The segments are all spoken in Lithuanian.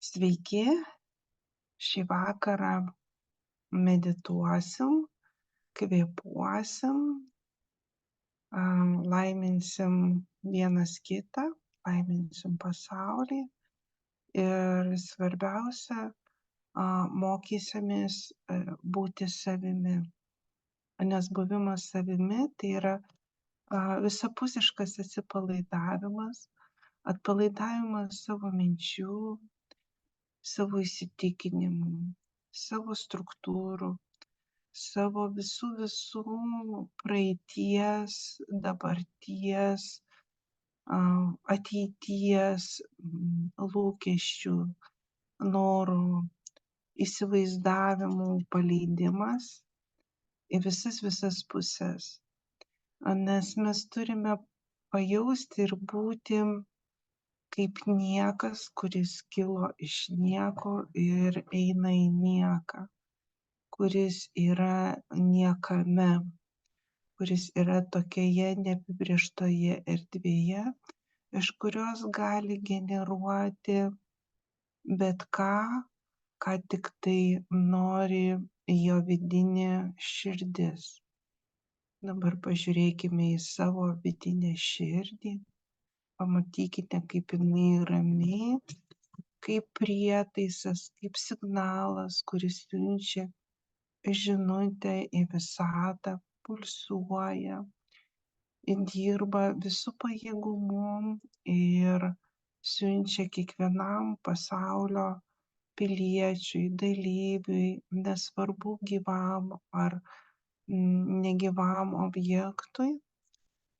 Sveiki, šį vakarą medituosim, kvėpuosim, laiminsim vienas kitą, laiminsim pasaulį ir svarbiausia, mokysimės būti savimi, nes buvimas savimi tai yra visapusiškas atsipalaidavimas, atpalaidavimas savo minčių, savo įsitikinimų, savo struktūrų, savo visų praeities, dabarties, ateities, lūkesčių, norų, įsivaizdavimų paleidimas į visas puses. Nes mes turime pajausti ir būti kaip niekas, kuris kilo iš nieko ir eina į nieką, kuris yra niekame, kuris yra tokioje neapibrėžtoje erdvėje, iš kurios gali generuoti bet ką tik tai nori jo vidinė širdis. Dabar pažiūrėkime į savo vidinę širdį, pamatykite, kaip jinai ramiai, kaip prietaisas, kaip signalas, kuris siunčia žinutę į visatą, pulsuoja, dirba visų pajėgumu ir siunčia kiekvienam pasaulio piliečiui, dalyviui, nesvarbu gyvam ar negyvam objektui,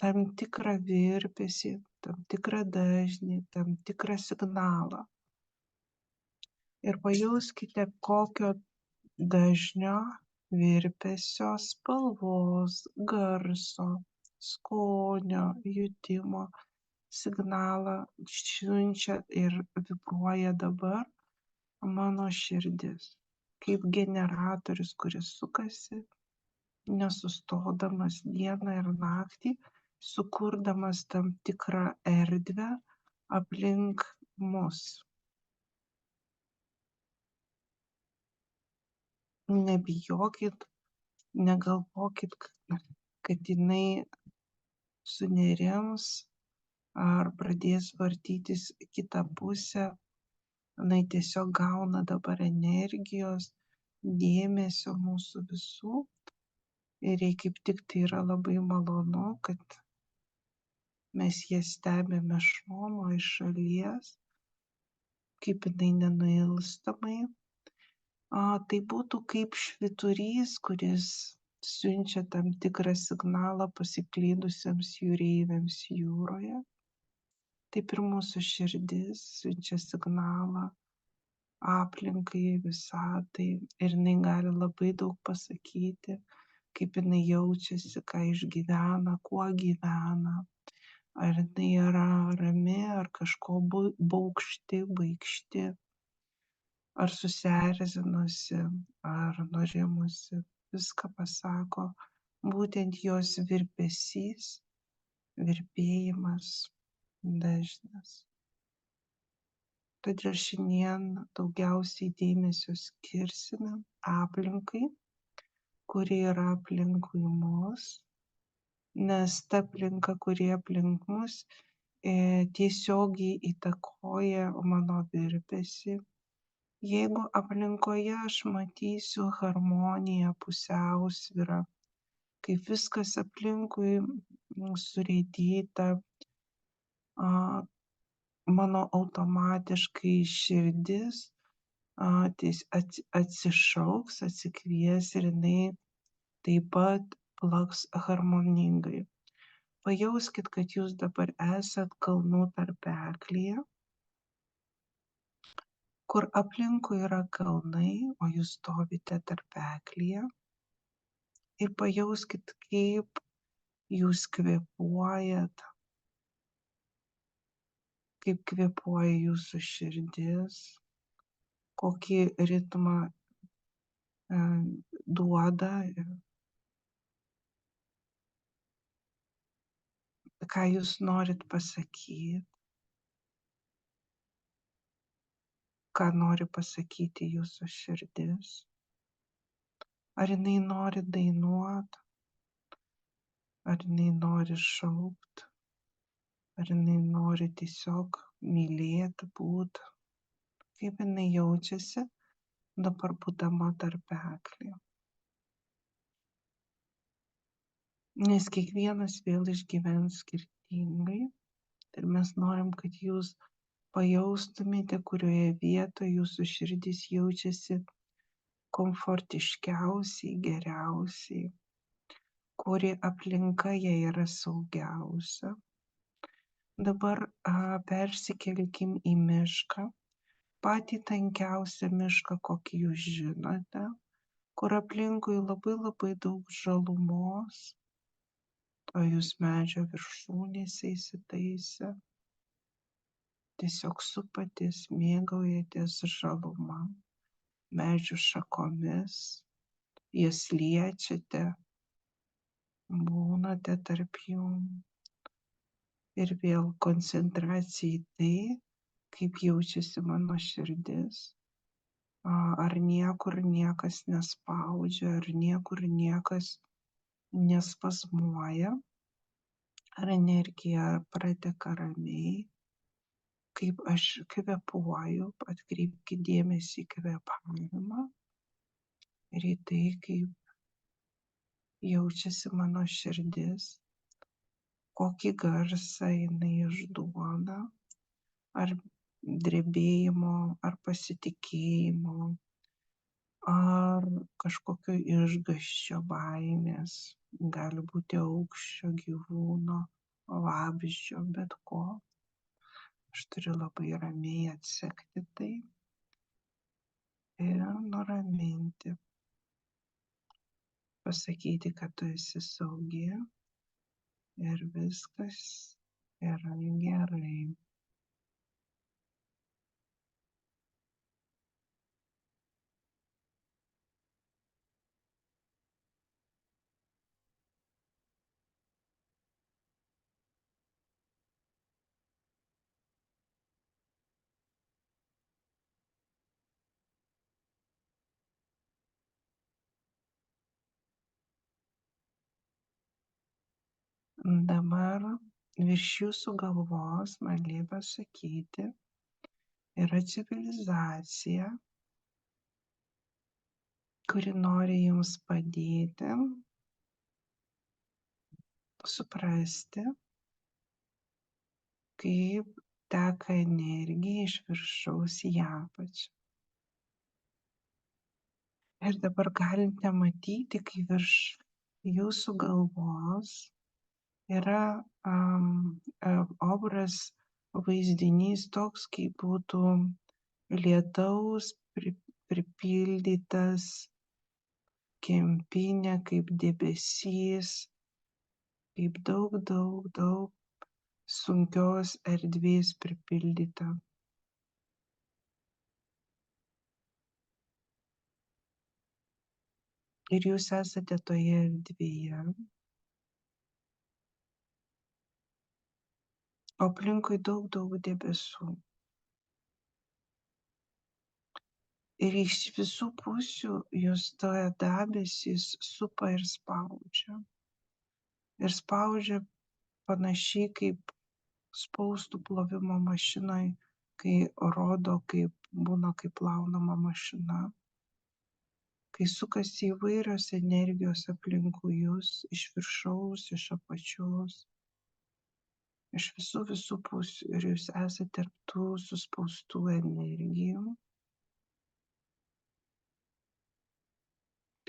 tam tikrą virpesį, tam tikrą dažnį, tam tikrą signalą. Ir pajauskite, kokio dažnio, virpesio, spalvos, garso, skonio, jutimo signalą siunčia ir vibruoja dabar mano širdis, kaip generatorius, kuris sukasi, nesustodamas dieną ir naktį, sukurdamas tam tikrą erdvę aplink mus. Nebijokit, negalvokit, kad jinai sunerims ar pradės vartytis į kitą pusę. Jinai tiesiog gauna dabar energijos, dėmesio mūsų visų. Ir jai kaip tik tai yra labai malonu, kad mes ją stebime šono iš šalies, kaip jinai nenuilstamai. Tai būtų kaip švyturys, kuris siunčia tam tikrą signalą pasiklydusiems jūreiviams jūroje. Taip ir mūsų širdis siunčia signalą aplinkai, visatai ir jinai gali labai daug pasakyti, kaip jinai jaučiasi, ką išgyvena, kuo gyvena. Ar jinai yra rami, ar kažko baugšti, baikšti, ar susierzinusi, ar nurimusi. Viską pasako būtent jos virpesys, virpėjimas, dažnis. Todėl šiandien daugiausiai dėmesio skirsime aplinkai, kuri yra aplinkui mus, nes ta aplinka, kuri aplink mus, tiesiogiai įtakoja mano virpesį. Jeigu aplinkoje aš matysiu harmoniją, pusiausvyrą, kaip viskas aplinkui surėdyta, mano automatiškai širdis atsišauks, atsikvies ir jinai taip pat plaks harmoningai. Pajauskit, kad jūs dabar esat kalnų tarpeklyje, kur aplinkui yra kalnai, o jūs stovite tarpeklyje. Ir pajauskit, kaip jūs kvėpuojat, kaip kvėpuoja jūsų širdis, kokį ritmą duoda, ką jūs norit pasakyti. ką nori pasakyti jūsų širdis. Ar jinai nori dainuot, ar jinai nori šaukt, ar jinai nori tiesiog mylėt, būt. Kaip jinai jaučiasi dabar būdama tarpeklyje. Nes kiekvienas vėl išgyvens skirtingai ir mes norim, kad jūs pajaustumėte, kurioje vietoje jūsų širdis jaučiasi komfortiškiausiai, geriausiai, kuri aplinka jai yra saugiausia. Dabar persikelkim į mišką, patį tankiausią mišką, kokį jūs žinote, kur aplinkui labai labai daug žalumos, o jūs medžio viršūnėse įsitaisę, tiesiog supatės, mėgaujatės žaluma, medžių šakomis, jas liečiate, būnate tarp jų ir vėl koncentracija į tai, kaip jaučiasi mano širdis, ar niekur niekas nespaudžia, ar niekur niekas nespazmuoja, ar energija prateka ramiai, kaip aš kvėpuoju, atkreipkite dėmesį į kvėpavimą ir į tai, kaip jaučiasi mano širdis, kokį garsą jinai išduoda, ar drebėjimo, ar pasitikėjimo, ar kažkokio išgąsčio, baimės, gali būti aukščio, gyvūno, vabzdžio, bet ko. Aš turiu labai ramiai atsekti tai ir nuraminti, pasakyti, kad tu esi saugi ir viskas yra gerai. Dabar virš jūsų galvos man liepia sakyti, yra civilizacija, kuri nori jums padėti suprasti, kaip teka energija iš viršaus į apačią. Ir dabar galite matyti, kai virš jūsų galvos yra obraz, vaizdinys toks, kaip būtų lietaus pripildytas kempinė, kaip debesys, kaip daug sunkios erdvės pripildyta. Ir jūs esate toje erdvėje, o aplinkui daug debesų. Ir iš visų pusių jūs toje debesys supa ir spaudžia. Ir spaudžia panašiai kaip spaustų plovimo mašinoj, kai rodo, kaip būna, kaip plaunama mašina. Kai sukasi įvairios energijos aplinkui jūs, iš viršaus, iš apačios, iš visų pusių. Ir jūs esate tarp tų suspaustų energijų.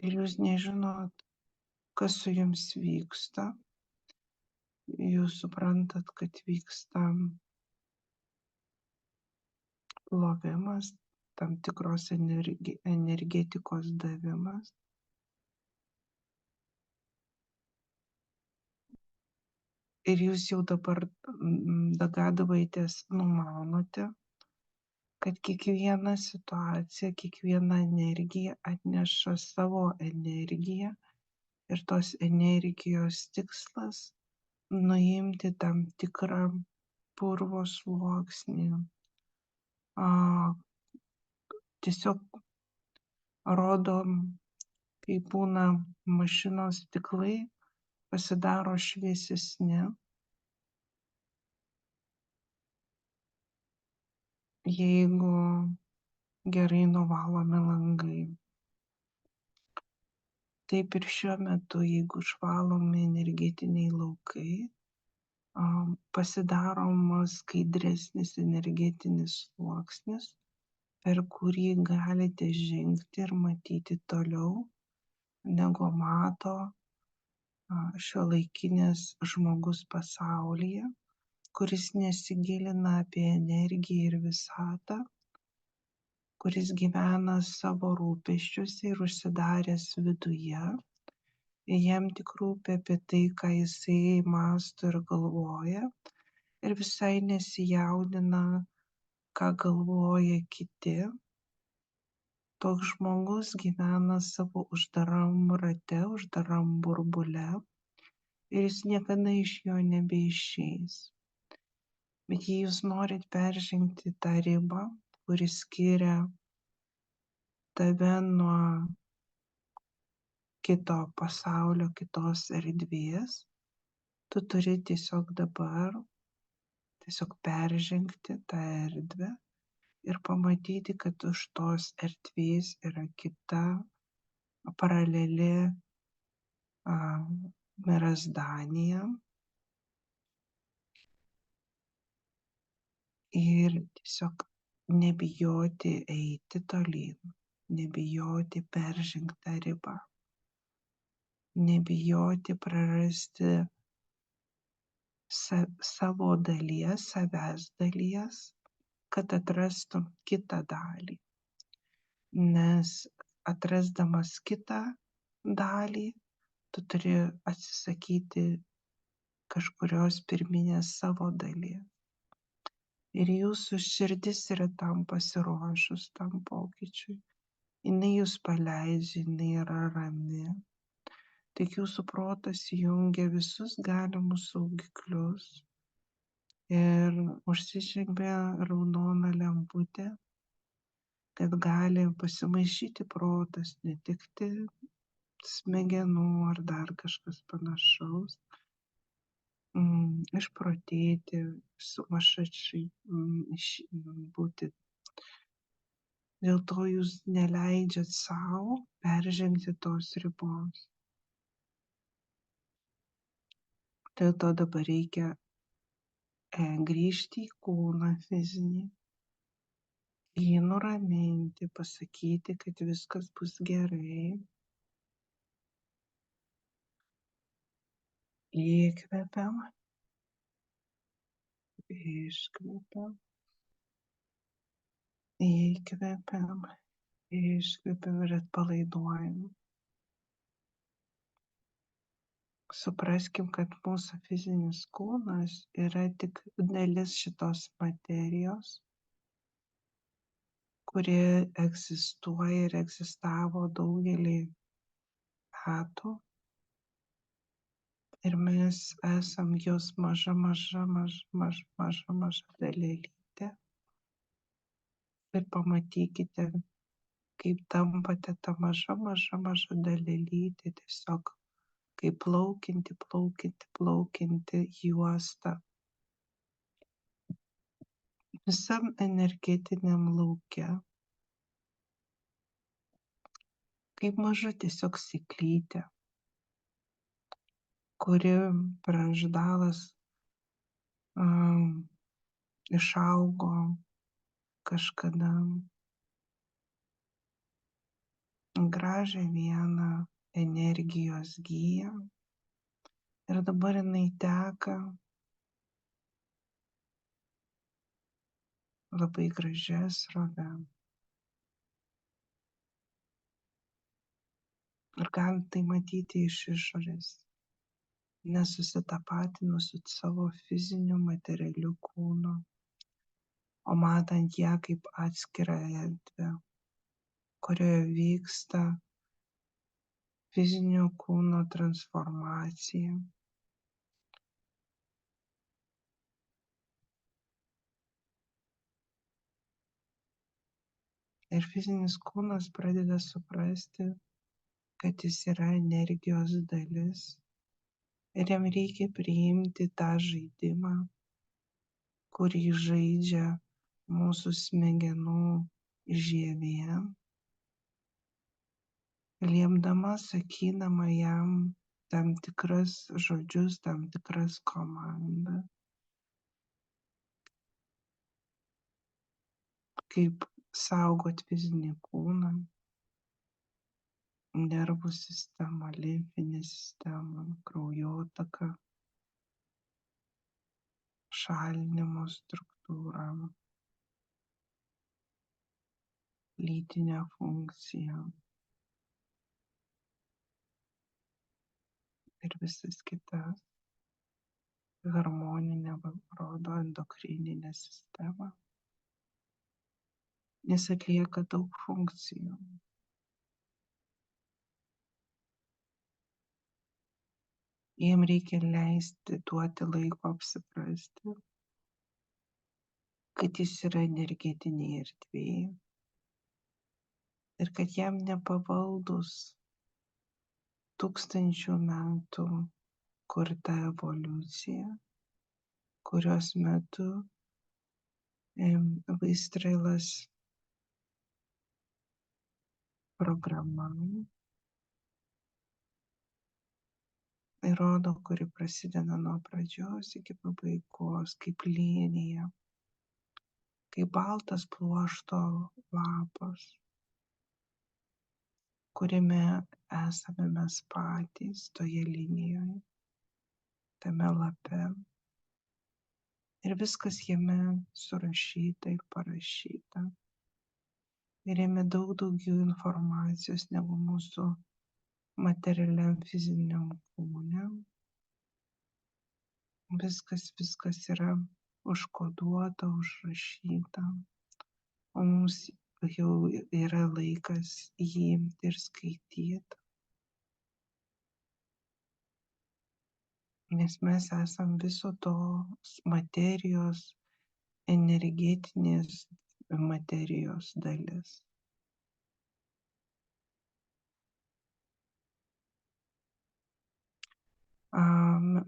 Ir jūs nežinot, kas su jums vyksta. Jūs suprantat, kad vyksta plovimas, tam tikros energetikos davimas. Ir jūs jau dabar dagadaitės, numanote, kad kiekviena situacija, kiekviena energija atneša savo energiją ir tos energijos tikslas nuimti tam tikrą purvo sluoksnį, tiesiog rodo, kai būna mašinos stiklai pasidaro šviesesni, jeigu gerai nuvalomi langai. Taip ir šiuo metu, jeigu išvalomi energetiniai laukai, pasidaromas skaidresnis energetinis sluoksnis, per kurį galite žengti ir matyti toliau, negu mato šiuolaikinis žmogus pasaulyje, kuris nesigilina apie energiją ir visatą, kuris gyvena savo rūpesčiuose ir užsidaręs viduje. Jam tik rūpi apie tai, ką jisai mąsto ir galvoja, ir visai nesijaudina, ką galvoja kiti. Toks žmogus gyvena savo uždaram rate, uždaram burbule, ir jis niekada iš jo nebeišeis. Bet jei jūs norit peržengti tą ribą, kuri skiria tave nuo kito pasaulio, kitos erdvės, tu turi tiesiog dabar peržengti tą erdvę ir pamatyti, kad už tos erdvės yra kita paraleli mirazdanija, ir tiesiog nebijoti eiti tolyn, nebijoti peržengti tą ribą, nebijoti prarasti savo dalies, savęs dalies, kad atrastum kitą dalį. Nes atrasdamas kitą dalį, tu turi atsisakyti kažkurios pirminės savo dalies. Ir jūsų širdis yra tam pasiruošus, tam pokyčiui. Jinai jūs paleidžia, jinai yra rami. Tik jūsų protas jungia visus galimus saugiklius ir užsižibia raudona lemputė, kad gali pasimaišyti protas, netekti smegenų ar dar kažkas panašaus, išprotėti, sumaišačiai būti. Dėl to jūs neleidžiat savo peržengti tos ribos. Dėl to dabar reikia grįžti į kūną fizinį, jį nuraminti, pasakyti, kad viskas bus gerai. Įkvepiam, iškvepiam, įkvepiam, iškvepiam ir atpalaiduojam. Supraskim, kad mūsų fizinis kūnas yra tik dalis šitos materijos, kuri egzistuoja ir egzistavo daugelį metų. Ir mes esam jos maža dalelytė. Ir pamatykite, kaip tampate tą maža dalelytė, tiesiog kaip plaukianti juosta. Visam energetiniam lauke, kaip maža tiesiog sėklytė, kuri praždalas išaugo kažkada gražią vieną energijos giją, ir dabar jinai teka labai gražia srove. Ir galit tai matyti iš išorės, nesusitapatinus su savo fiziniu materialiu kūnu, o matant ją kaip atskirą erdvę, kurioje vyksta fizinio kūno transformacija. Ir fizinis kūnas pradeda suprasti, kad jis yra energijos dalis ir jam reikia priimti tą žaidimą, kurį žaidžia mūsų smegenų žievė, liepdama, sakydama jam tam tikras žodžius, tam tikras komandas, kaip saugot fizinį kūną, nervų sistemą, limfinę sistemą, kraujotaką, šalinimo struktūrą, lytinę funkciją ir visas kitas, harmoninę rodo endokrininę sistemą. Jis atlieka daug funkcijų. Jiem reikia leisti, duoti laiko apsiprasti, kad jis yra energetinėje erdvėje ir kad jam nepavaldus tūkstančių metų kurta evoliucija, kurios metu Vaistrailas programa įrodo, kuri prasideda nuo pradžios iki pabaigos, kaip linija, kaip baltas pluošto lapas, kuriame esame mes patys toje linijoje, tame lape. Ir viskas jame surašyta ir parašyta. Ir jame daug daugiau informacijos negu mūsų materialiam fiziniam kūne. Viskas yra užkoduota, užrašyta. O mums jau yra laikas jį imti ir skaityti. Nes mes esam viso tos materijos, energetinės materijos dalis.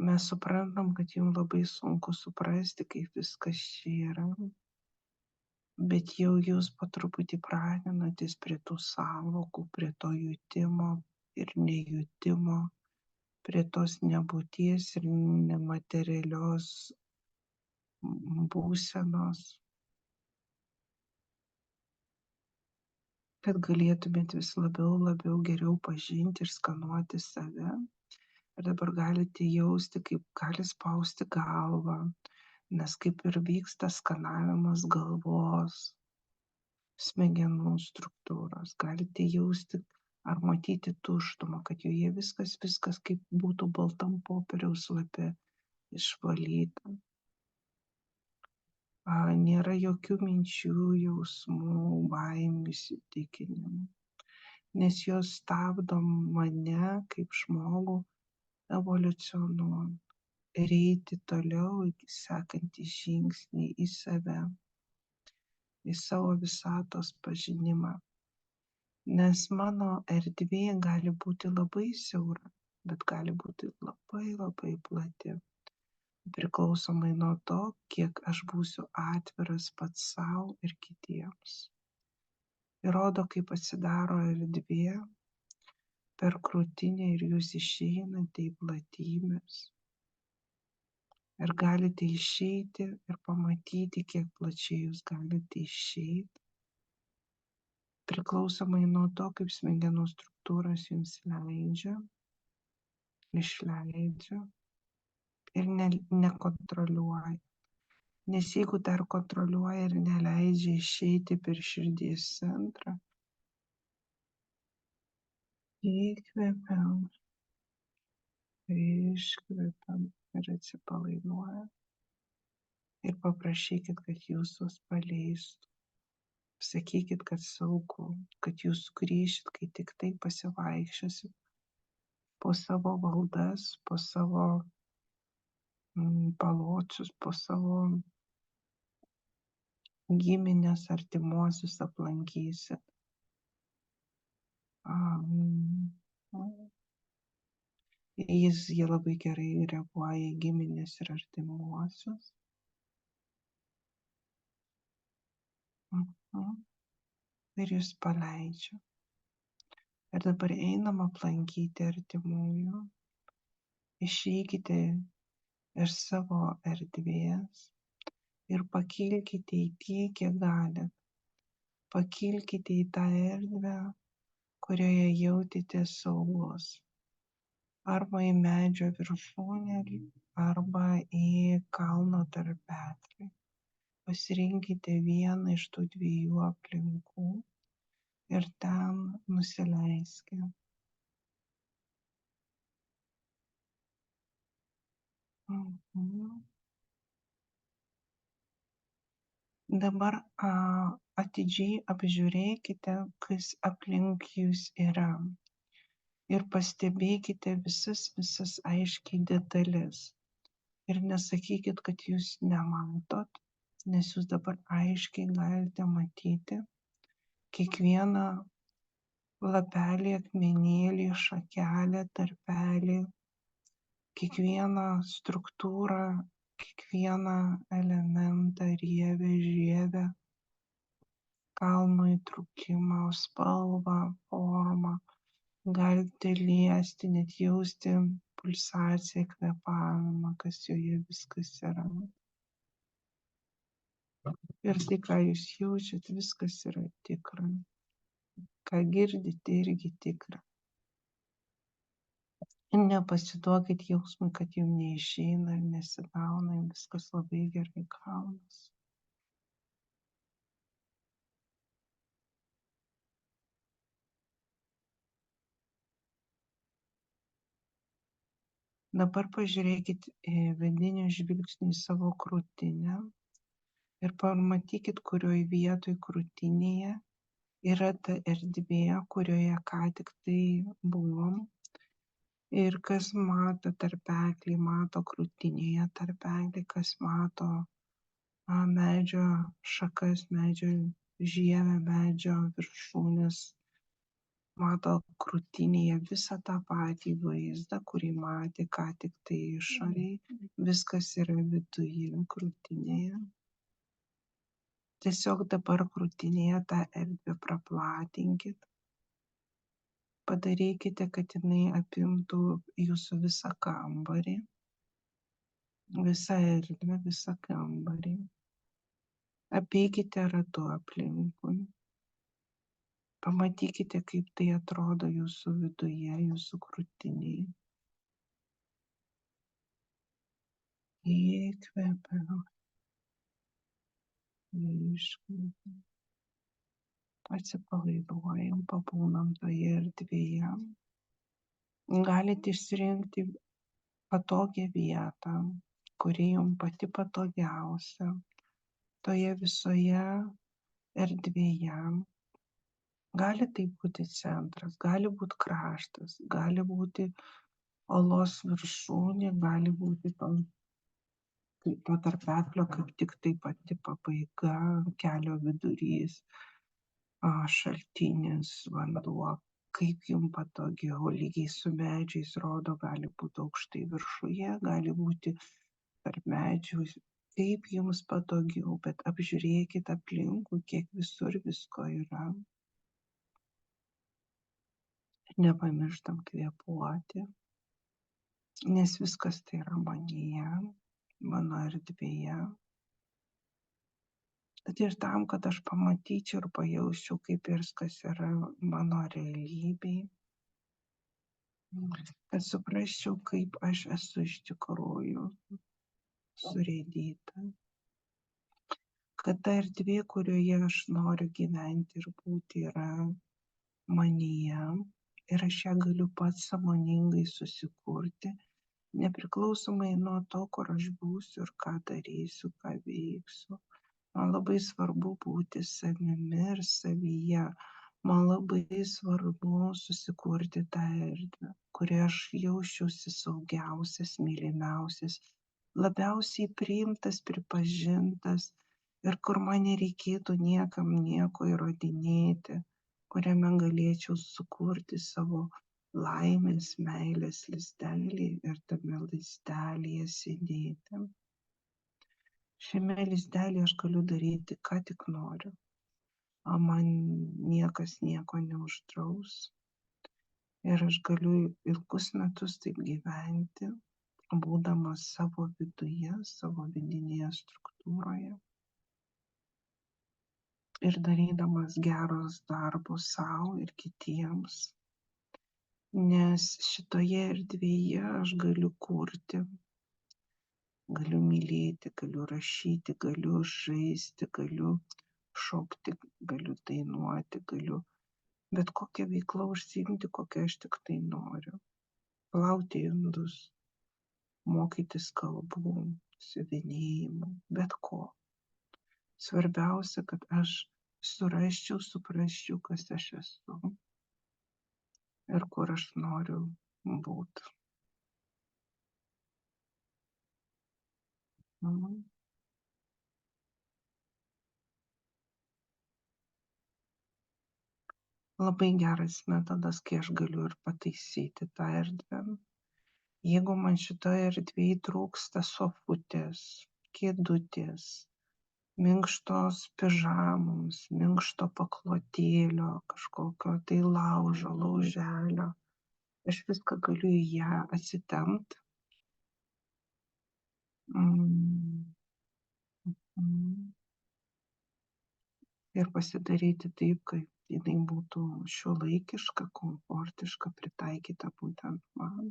Mes suprantam, kad jums labai sunku suprasti, kaip viskas čia yra, bet jau jūs po truputį pratinatės prie tų sąvokų, prie to jutimo ir nejutimo, prie tos nebūties ir nematerialios būsenos, kad galėtumėt vis labiau geriau pažinti ir skanuoti save. Ir dabar galite jausti, kaip gali spausti galvą, nes kaip ir vyksta skanavimas galvos, smegenų struktūros. Galite jausti ar matyti tuštumą, kad joje viskas kaip būtų baltam popieriaus lape išvalyta. Nėra jokių minčių, jausmų, baimių, įsitikinimų, nes jos stabdo mane kaip žmogų evoliucionuoti ir eiti toliau į sekantį žingsnį į save, į savo visatos pažinimą. Nes mano erdvė gali būti labai siaura, bet gali būti labai plati. Priklausomai nuo to, kiek aš būsiu atviras pats savo ir kitiems. Įrodo, kaip atsidaro erdvė per krūtinę ir jūs išeinate į platybės. Ir galite išeiti ir pamatyti, kiek plačiai jūs galite išeiti. Priklausomai nuo to, kaip smegenų struktūros jums leidžia, išleidžia ir nekontroliuoja. Nes jeigu dar kontroliuoja ir neleidžia išeiti per širdies centrą, įkvepiam, iškvepiam ir atsipalaiduojam. Ir paprašykit, kad jūsus paleistų. Sakykit, kad saugu, kad jūs sugrįšit, kai tik tai pasivaikščiosit po savo valdas, po savo paločius, po savo giminės, artimuosius aplankysit. Jie labai gerai reaguoja į giminės ir artimuosius. Ir jūs paleidžia. Ir dabar einam aplankyti artimųjų. Išeikite iš savo erdvės ir pakilkite į tiek, kiek galite. Pakilkite į tą erdvę, kurioje jautėtės saugus. Arba į medžio viršūnę, arba į kalno tarpeklį. Pasirinkite vieną iš tų dviejų aplinkų ir ten nusileiskite. Dabar atidžiai apžiūrėkite, kas aplink jūs yra. Ir pastebėkite visas aiškiai detalės. Ir nesakykit, kad jūs nematot, nes jūs dabar aiškiai galite matyti kiekvieną lapelį, akmenėlį, šakelę, tarpelį, kiekvieną struktūrą, kiekvieną elementą, rievę, žievę, kalno įtrūkimą, spalvą, formą. Galite liesti, net jausti pulsaciją, kvėpavimą, kas joje viskas yra. Ir tai, ką jūs jaučiat, viskas yra tikra. Ką girdite, irgi tikra. Nepasiduokit jausmui, kad jums neišeina ir nesigauna, viskas labai gerai gaunasi. Dabar pažiūrėkit vidiniu žvilgsniu į savo krūtinę ir pamatykit, kurioje vietoje krūtinėje yra ta erdvė, kurioje ką tik tai buvom. Ir kas mato tarpeklį, mato krūtinėje tarpeklį, kas mato medžio šakas, medžio žievę, medžio viršūnės. Mato krūtinėje visą tą patį vaizdą, kurį matė ką tik tai išorėje. Viskas yra viduje, krūtinėje. Tiesiog dabar krūtinėje tą erdvę praplatinkit. Padarykite, kad jinai apimtų jūsų visą kambarį. Visą erdvę, visą kambarį. Apeikite ratu aplinkui. Pamatykite, kaip tai atrodo jūsų viduje, jūsų krūtinėje. Įkvepiam. Iškvepiam. Atsipalaiduojam, pabūnam toje erdvėje. Galite išsirinkti patogią vietą, kuri jums pati patogiausia. Toje visoje erdvėje. Gali tai būti centras, gali būti kraštas, gali būti olos viršūnė, gali būti to tarpeklio kaip tik tai pati pabaiga, kelio vidurys, šaltinis, vanduo, kaip jums patogiau, lygiai su medžiais rodo, gali būti aukštai viršuje, gali būti tarp medžių, kaip jums patogiau, bet apžiūrėkit aplinkui, kiek visur visko yra. Nepamirštam kvėpuoti, nes viskas tai yra manyje, mano erdvėje. Bet ir tam, kad aš pamatyčiau ir pajausčiau, kaip viskas yra mano realybėje, kad suprasčiau, kaip aš esu iš tikrųjų surėdyta. Kad ta erdvė, kurioje aš noriu gyventi ir būti, yra manyje. Ir aš ją galiu pats sąmoningai susikurti, nepriklausomai nuo to, kur aš būsiu ir ką darysiu, ką veiksiu. Man labai svarbu būti savimi ir savyje. Man labai svarbu susikurti tą erdvę, kurioje aš jausčiausi saugiausias, mylimiausias, labiausiai priimtas, pripažintas ir kur man nereikėtų niekam nieko įrodinėti, kuriame galėčiau sukurti savo laimės, meilės lizdelį ir tame lizdelėje sėdėti. Šiame lizdelėje aš galiu daryti, ką tik noriu. O man niekas nieko neuždraus. Ir aš galiu ilgus metus taip gyventi, būdamas savo viduje, savo vidinėje struktūroje ir darydamas gerus darbus savo ir kitiems. Nes šitoje erdvėje aš galiu kurti, galiu mylėti, galiu rašyti, galiu žaisti, galiu šokti, galiu dainuoti, galiu bet kokią veiklą užsiimti, kokią aš tik tai noriu. Plauti indus, mokytis kalbų, siuvinėjimų, bet ko. Svarbiausia, kad aš surasčiau, suprasčiau, kas aš esu ir kur aš noriu būti. Labai geras metodas, kai aš galiu ir pataisyti tą erdvę. Jeigu man šitoje erdvėje trūksta sofutės, kėdutės, minkštos pižamos, minkšto paklotėlio, kažkokio tai laužo, lauželio, aš viską galiu į ją atsitempti. Ir pasidaryti taip, kad jinai būtų šiuolaikiška, komfortiška, pritaikyta būtent man.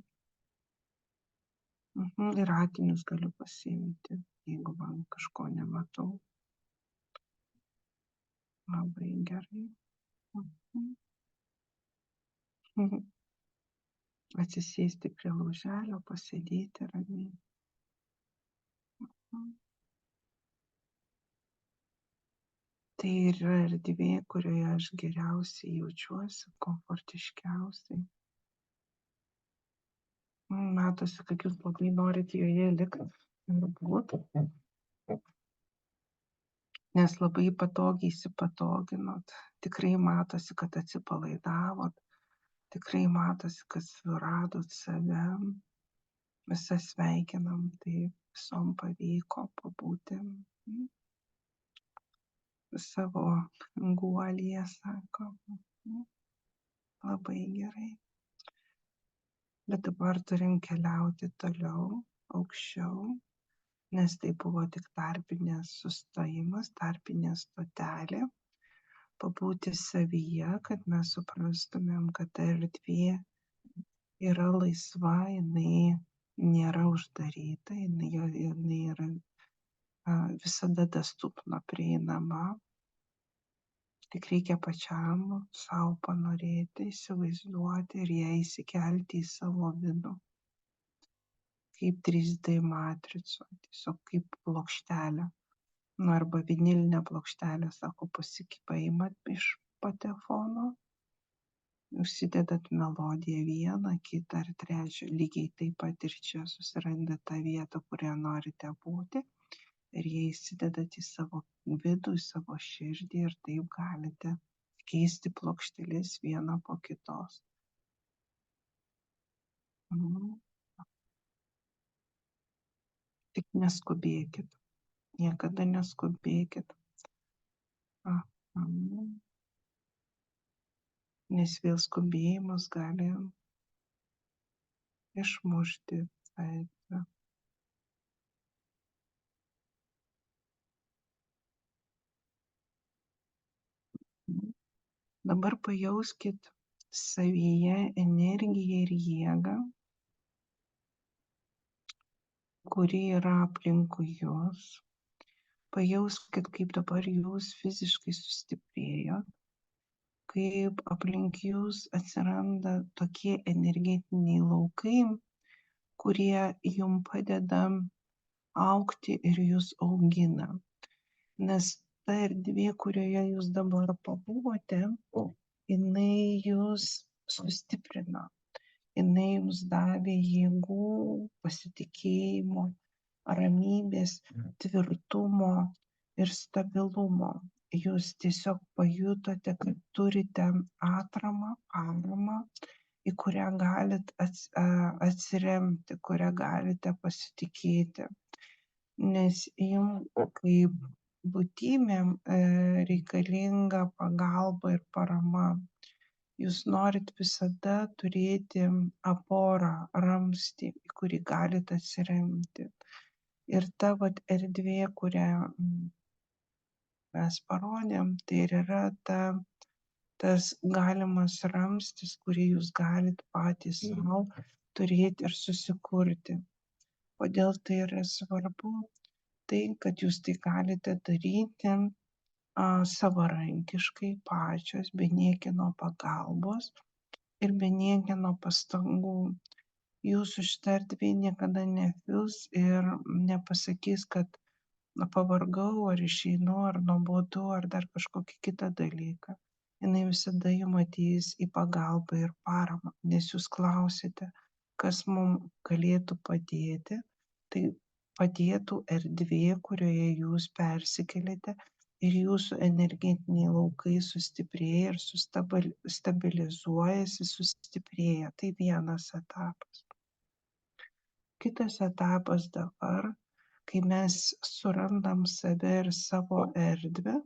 Ir akinius galiu pasiimti, jeigu man kažko nematau. Labai gerai. Atsisėsti prie lauželio, pasėdėti ramiai. Tai yra erdvė, kurioje aš geriausiai jaučiuosi, komfortiškiausiai. Matosi, kad jūs labai norite joje likti ir būti, nes labai patogiai įsipatoginot. Tikrai matosi, kad atsipalaidavot, tikrai matosi, kad suradot save. Visas sveikinam, tai visom pavyko pabūti savo guolyje, sako. Labai gerai. Bet dabar turim keliauti toliau, aukščiau, nes tai buvo tik tarpinės sustojimas, tarpinė stotelė. Pabūti savyje, kad mes suprastumėm, kad ta erdvė yra laisva, jinai nėra uždaryta, jinai yra visada dostupna, prieinama. Tik reikia pačiam savo panorėti, įsivaizduoti ir ją įsikelti į savo vidų. Kaip 3D matrico, tiesiog kaip plokštelė. Arba vinilinė plokštelė, sako, paimat iš patefono, užsidedat melodiją vieną, kitą ar trečią. Lygiai taip pat ir čia susirandat tą vietą, kurioje norite būti. Ir jie įsidedat į savo vidų, į savo širdį ir taip galite keisti plokšteles vieną po kitos. Tik neskubėkit, niekada neskubėkit. Nes vėl skubėjimas gali išmušti tą erdvę. Dabar pajauskit savyje energiją ir jėgą, kuri yra aplinkui jūs. Pajauskit, kaip dabar jūs fiziškai sustiprėjot, kaip aplink jūs atsiranda tokie energetiniai laukai, kurie jum padeda augti ir jūs augina. Nes ta erdvė, kurioje jūs dabar pabuvote, jinai jūs sustiprino. Jinai jums davė jėgų, pasitikėjimo, ramybės, tvirtumo ir stabilumo. Jūs tiesiog pajutote, kad turite atramą, paramą, į kurią galit atsiremti, kurią galite pasitikėti. Nes jums kaip būtybėm reikalinga pagalba ir parama. Jūs norit visada turėti aporą, ramstį, į kurį galite atsiremti. Ir ta erdvė, kurią mes parodėm, tai ir yra tas galimas ramstis, kurį jūs galit patys sau turėti ir susikurti. Kodėl tai yra svarbu? Tai, kad jūs tai galite daryti savarankiškai pačios, be niekieno pagalbos ir be niekieno pastangų. Jūsų šita erdvė niekada nepils ir nepasakys, kad pavargau, ar išeinu, ar nuobodu, ar dar kažkokį kitą dalyką. Jinai visada jums ateis į pagalbą ir paramą, nes jūs klausite, kas mums galėtų padėti. Tai padėtų erdvė, kurioje jūs persikeliate ir jūsų energetiniai laukai sustiprėja ir stabilizuojasi, sustiprėja. Tai vienas etapas. Kitas etapas dabar, kai mes surandam save ir savo erdvę,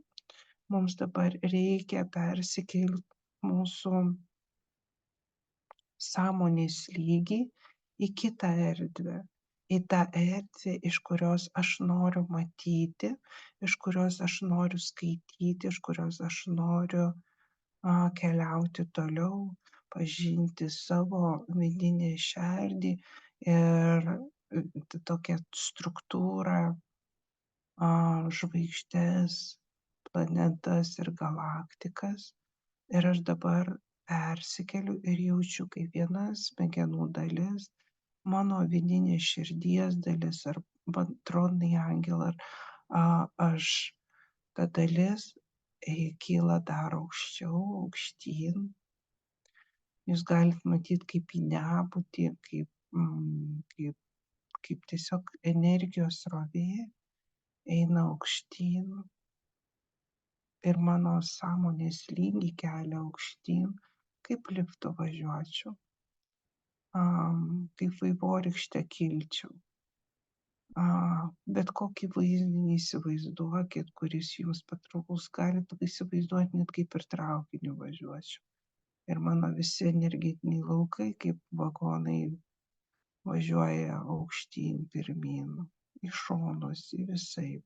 mums dabar reikia persikelti mūsų sąmonės lygį į kitą erdvę, į tą erdvę, iš kurios aš noriu matyti, iš kurios aš noriu skaityti, iš kurios aš noriu keliauti toliau, pažinti savo vidinę šerdį ir tokią struktūrą, žvaigždes, planetas ir galaktikas. Ir aš dabar persikeliu ir jaučiu, kaip viena smegenų dalis, mano vidinė širdies dalis, ar tronai angelą, ta dalis kyla dar aukščiau, aukštyn. Jūs galite matyti kaip į nebūtį, kaip tiesiog energijos srovė eina aukštyn ir mano sąmonės lygį kelia aukštyn, kaip liftu važiuočiau, kaip vaivorykšte kilčiau. Bet kokį vaizdinį įsivaizduokit, kuris jums patrauklus, galite įsivaizduoti net kaip ir traukiniu važiuočiau. Ir mano visi energetiniai laukai kaip vagonai važiuoja aukštyn, pirmyn, į šonus, į visaip.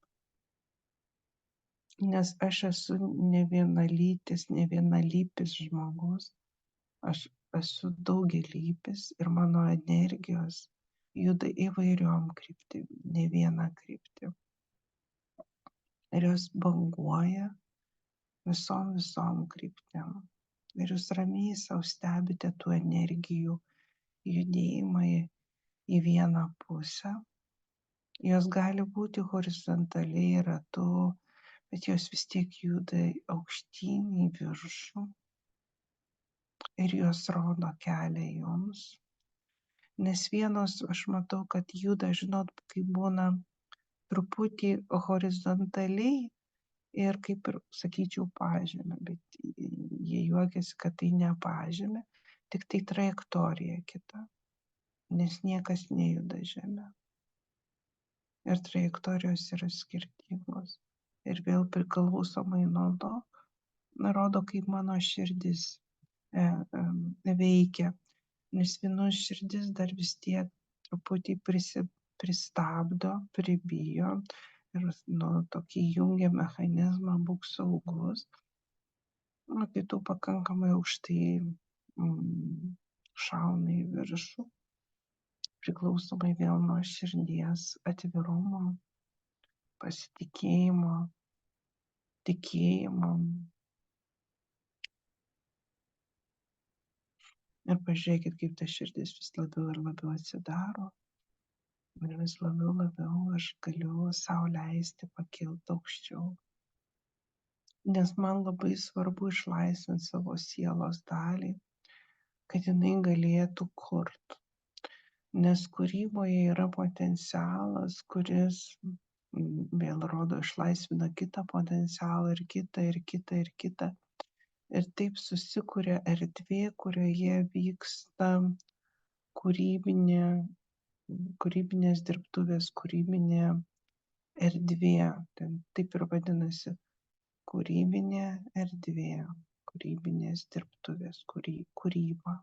Nes aš esu ne vienalytis, ne vienalypis žmogus, aš esu daugialypis ir mano energijos juda įvairiom kryptim, ne viena kryptim. Ir jos banguoja visom kryptim. Ir jūs ramiai savo stebite tų energijų judėjimą į vieną pusę. Jos gali būti horizontaliai ratu, bet jos vis tiek juda aukštyn į viršų ir jos rodo kelią jums. Nes vienos, aš matau, kad juda, žinot, kai būna truputį horizontaliai ir kaip ir, sakyčiau, pažemė, bet jie juokiasi, kad tai ne pažemė, tik tai trajektorija kita, nes niekas nejuda žemė. Ir trajektorijos yra skirtingos. Ir vėl priklausomai nuo to, rodo, kaip mano širdis veikia, nes vienos širdis dar vis tiek truputį pristabdo, pribijo ir tokį jungia mechanizmą, būk saugus. Kitų pakankamai aukštai šauna į viršų, priklausomai vėl nuo širdies atvirumo, pasitikėjimo, tikėjimo. Ir pažiūrėkit, kaip ta širdis vis labiau ir labiau atsidaro. Ir vis labiau aš galiu sau leisti pakilti aukščiau. Nes man labai svarbu išlaisvinti savo sielos dalį, kad jinai galėtų kurti. Nes kūryboje yra potencialas, kuris vėl rodo išlaisvina kitą potencialą ir kitą ir kitą ir kitą. Ir taip susikuria erdvė, kurioje vyksta kūrybinės dirbtuvės, kūrybinė erdvė. Taip ir vadinasi kūrybinė erdvė, kūrybinės dirbtuvės, kūryba.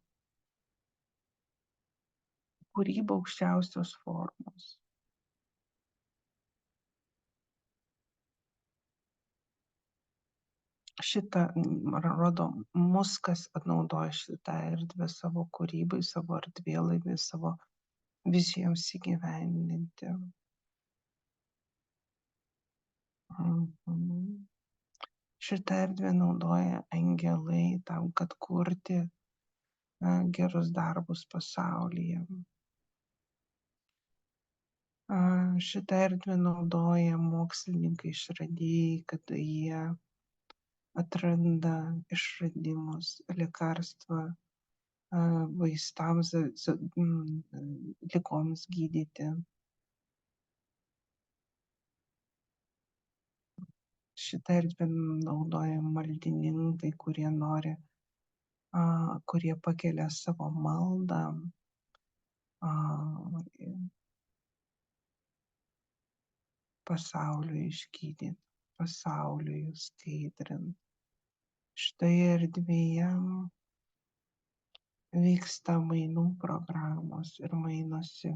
Kūryba aukščiausios formos. Šitą rodo Muskas naudoja šitą erdvę savo kūrybai, savo erdvėlaivį, savo vizijoms įgyvendinti. Šitą erdvę naudoja angelai tam, kad kurti gerus darbus pasaulyje. Šitą erdvę naudoja mokslininkai išradėjai, kad jie atranda išradimus, lekarstva vaistams, ligoms gydyti. Šitą erdvę naudoja maldininkai, kurie pakelia savo maldą pasauliui išgydyti, pasauliui skaidrinti. Šitoje erdvėje vyksta mainų programos ir mainosi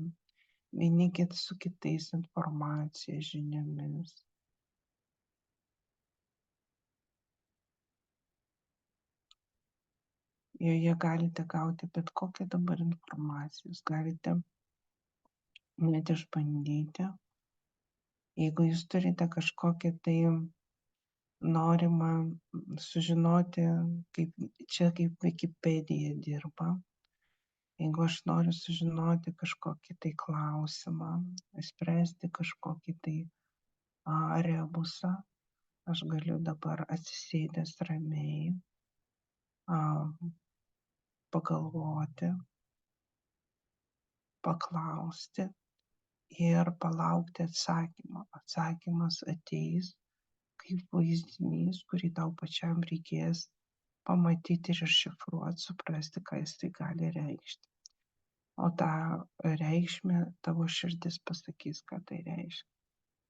vieni su kitais informacija, žiniomis. Joje galite gauti bet kokią dabar informaciją, jūs galite net išbandyti. Jeigu jūs turite kažkokią tai norimą sužinoti, kaip Wikipedija dirba, jeigu aš noriu sužinoti kažkokį tai klausimą, spręsti kažkokį tai rebusą, aš galiu dabar atsisėdęs ramiai pagalvoti, paklausti ir palaukti atsakymo. Atsakymas ateis kaip vaizdinys, kurį tau pačiam reikės pamatyti ir iššifruoti, suprasti, ką jis tai gali reikšti. O tą reikšmę tavo širdis pasakys, ką tai reiškia.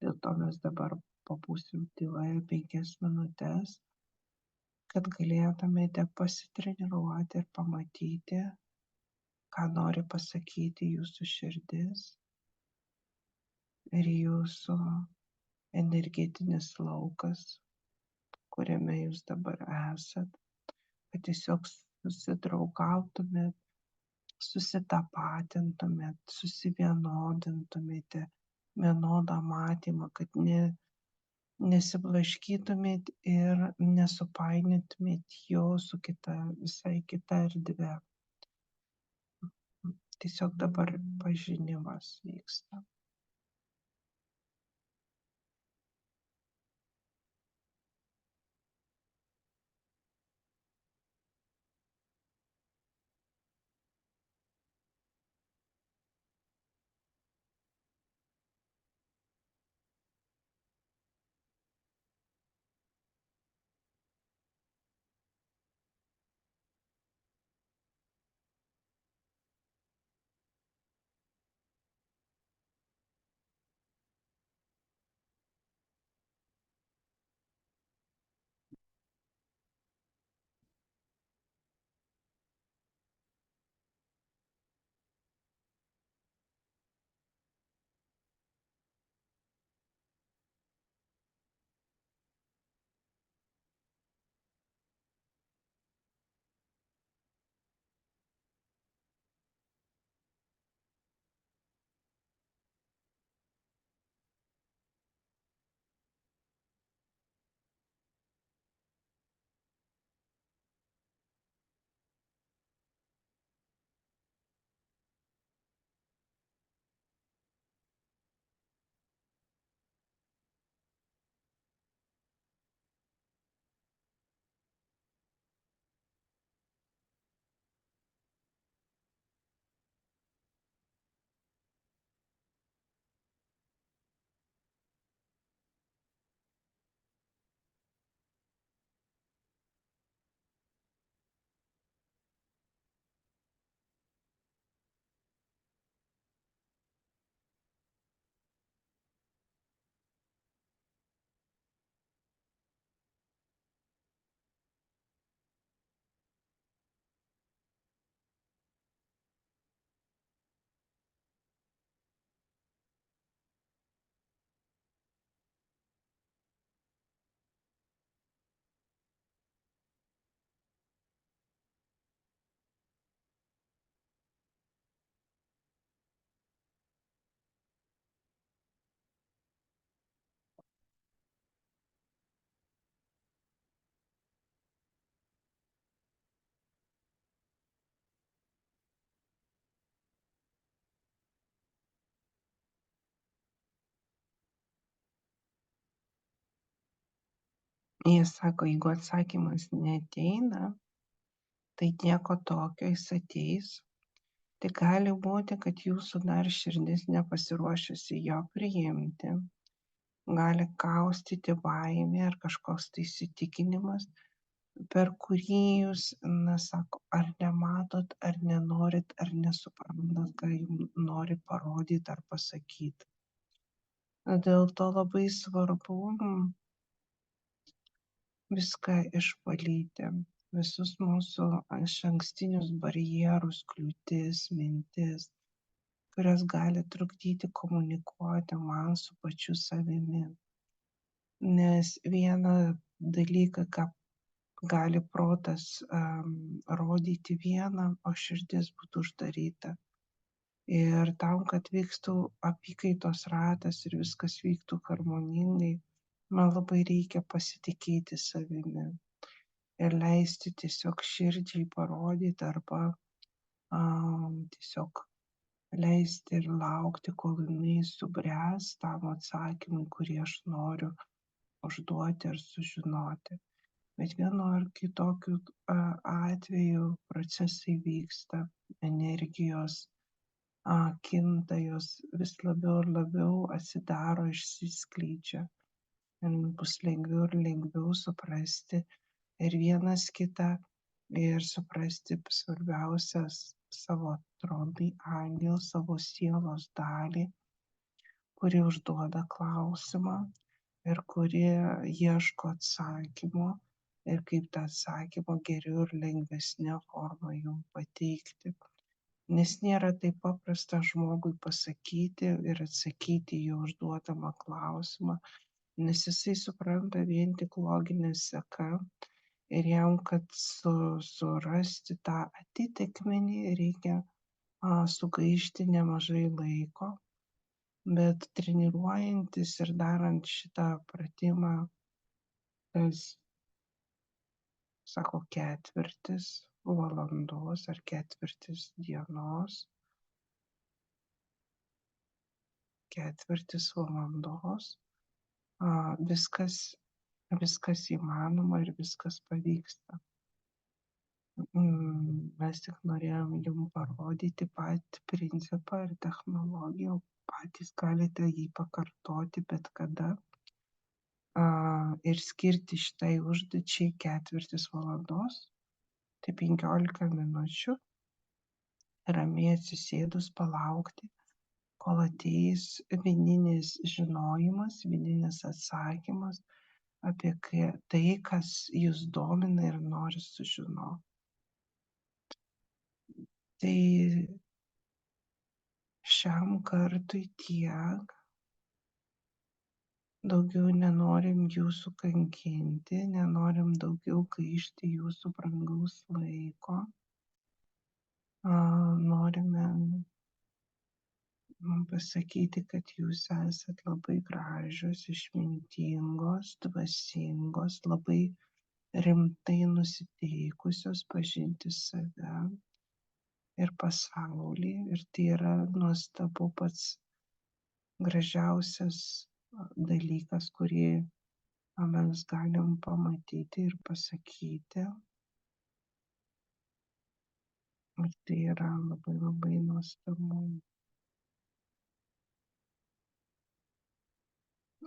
Dėl to mes dabar pabūsim tyloje 5 minutes, kad galėtumėte pasitreniruoti ir pamatyti, ką nori pasakyti jūsų širdis ir jūsų energetinis laukas, kuriame jūs dabar esat, kad tiesiog susidraugautumėt, susitapatintumėt, susivienodintumėte vienodą matymą, kad nesiblaškytumėt ir nesupainiotumėt jo su visai kita erdve. Tiesiog dabar pažinimas vyksta. Jie sako, jeigu atsakymas neateina, tai nieko tokio, jis ateis. Tik gali būti, kad jūsų dar širdis nepasiruošusi jo priimti. Gali kaustyti baimė ar kažkoks tai įsitikinimas, per kurį jūs, sako, ar nematot, ar nenorit, ar nesuprantat, ką jums nori parodyti ar pasakyti. Dėl to labai svarbu viską išvalyti, visus mūsų išankstinius barjerus, kliūtis, mintis, kurios gali trukdyti komunikuoti man su pačiu savimi. Nes vieną dalyką, ką gali protas rodyti vieną, o širdis būtų uždaryta. Ir tam, kad vykstų apykaitos ratas ir viskas vyktų harmoningai, man labai reikia pasitikėti savimi ir leisti tiesiog širdžiai parodyti arba tiesiog leisti ir laukti, kol jinai subręs tam atsakymui, kurį aš noriu užduoti ar sužinoti. Bet vienu ar kitokiu atveju procesai vyksta, energijos kinta, jos vis labiau ir labiau atsidaro, išsiskleidžia. Ir bus lengviau ir lengviau suprasti ir vienas kitą, ir suprasti svarbiausias savo trondai angel, savo sielos dalį, kuri užduoda klausimą ir kuri ieško atsakymo ir kaip tą atsakymą geriau ir lengvesnė forma jum pateikti. Nes nėra taip paprasta žmogui pasakyti ir atsakyti į jo užduodamą klausimą, nes jisai supranta vien tik loginę seką ir jam, kad surasti tą atitikmenį, reikia sugaišti nemažai laiko, bet treniruojantis ir darant šitą pratimą, kas, sako, ketvirtis valandos ar ketvirtis dienos, ketvirtis valandos, viskas įmanoma ir viskas pavyksta. Mes tik norėjom jum parodyti patį principą ir technologiją, patys galite jį pakartoti bet kada ir skirti šitai užduočiai ketvirtis valandos, tai 15 minučių, ramiai atsisėdus palaukti, kol ateis vidinis žinojimas, vidinis atsakymas apie tai, kas jūs domina ir nori sužinoti. Tai šiam kartui tiek. Daugiau nenorim jūsų kankinti, nenorim daugiau gaišti jūsų brangaus laiko. Norime pasakyti, kad jūs esat labai gražios, išmintingos, dvasingos, labai rimtai nusiteikusios pažinti save ir pasaulį. Ir tai yra nuostabu, pats gražiausias dalykas, kurį mes galim pamatyti ir pasakyti. Ir tai yra labai labai nuostabu.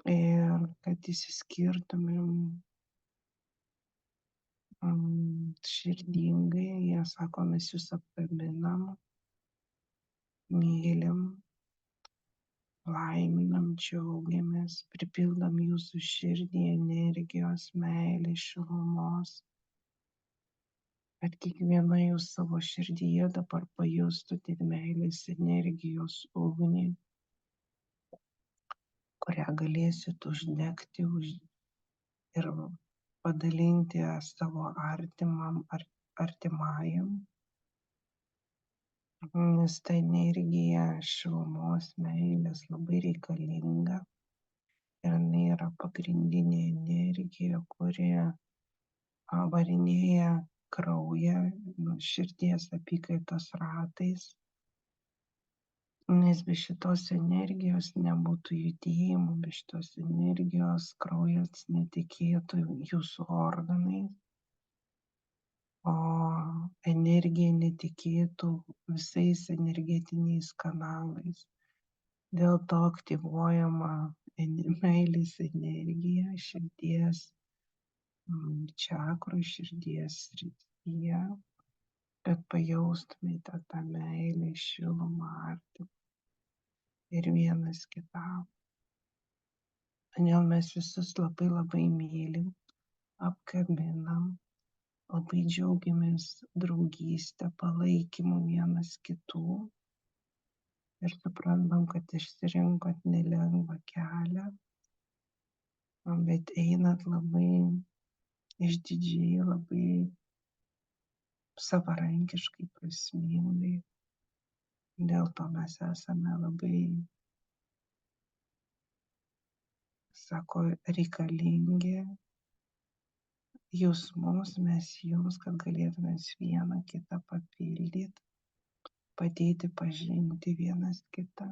Ir kad įsiskirtumėm širdingai, jie sako, mes jūs apkabinam, mylim, laiminam, džiaugiamės, pripildom jūsų širdį energijos, meilės, šilumos, kad kiekviena jūs savo širdyje dabar pajustumėte meilės energijos ugnį, kurią galėsit uždegti ir padalinti savo artimajam, nes ta energija šilumos, meilės labai reikalinga ir jinai yra pagrindinė energija, kuri varinėja kraują širdies apykaitos ratais Nes be šitos energijos nebūtų judėjimo, be šitos energijos kraujas netekėtų jūsų organais, o energija netekėtų visais energetiniais kanalais. Dėl to aktyvuojama meilės energija širdies čakrų, širdies srityje, kad pajaustumėte tą meilę, šilumą, artimą ir vienas kitam. Todėl mes visus labai labai mylim, apkabinam, labai džiaugiamės draugystę, palaikymu vienas kitų ir suprantam, kad išsirinkot nelengvą kelią, bet einat labai išdidžiai, labai savarankiškai, prasmingai. Dėl to mes esame labai, sako, reikalingi. Jūs mums, mes jums, kad galėtume vieną kitą papildyti, padėti pažinti vienas kitą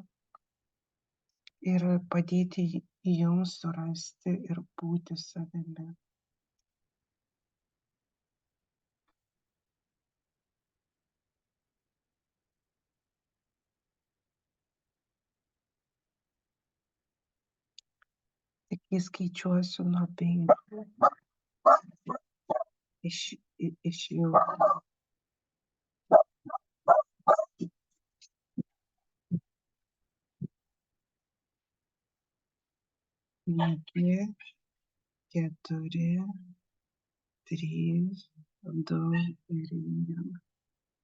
ir padėti jums surasti ir būti savimi. Tik įskaičiuosiu nuo 5 iš jų. 5, 4, 3, 2 ir 1.